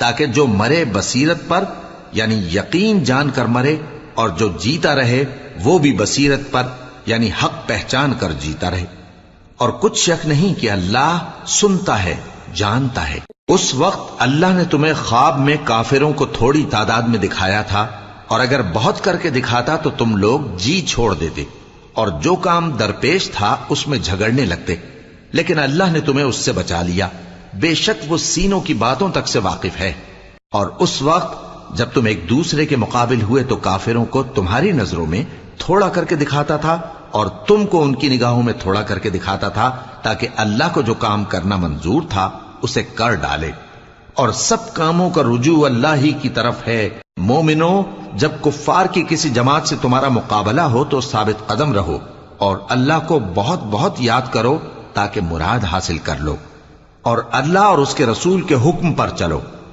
تاکہ جو مرے بصیرت پر یعنی یقین جان کر مرے، اور جو جیتا رہے وہ بھی بصیرت پر یعنی حق پہچان کر جیتا رہے۔ اور کچھ شک نہیں کہ اللہ سنتا ہے، جانتا ہے۔ اس وقت اللہ نے تمہیں خواب میں کافروں کو تھوڑی تعداد میں دکھایا تھا، اور اگر بہت کر کے دکھاتا تو تم لوگ جی چھوڑ دیتے، اور جو کام درپیش تھا اس میں جھگڑنے لگتے، لیکن اللہ نے تمہیں اس سے بچا لیا، بے شک وہ سینوں کی باتوں تک سے واقف ہے۔ اور اس وقت جب تم ایک دوسرے کے مقابل ہوئے تو کافروں کو تمہاری نظروں میں تھوڑا کر کے دکھاتا تھا، اور تم کو ان کی نگاہوں میں تھوڑا کر کے دکھاتا تھا، تاکہ اللہ کو جو کام کرنا منظور تھا اسے کر ڈالے۔ اور سب کاموں کا رجوع اللہ ہی کی طرف ہے۔ مومنو، جب کفار کی کسی جماعت سے تمہارا مقابلہ ہو تو ثابت قدم رہو، اور اللہ کو بہت بہت یاد کرو تاکہ مراد حاصل کر لو، اور اللہ اور اس کے رسول کے حکم پر چلو۔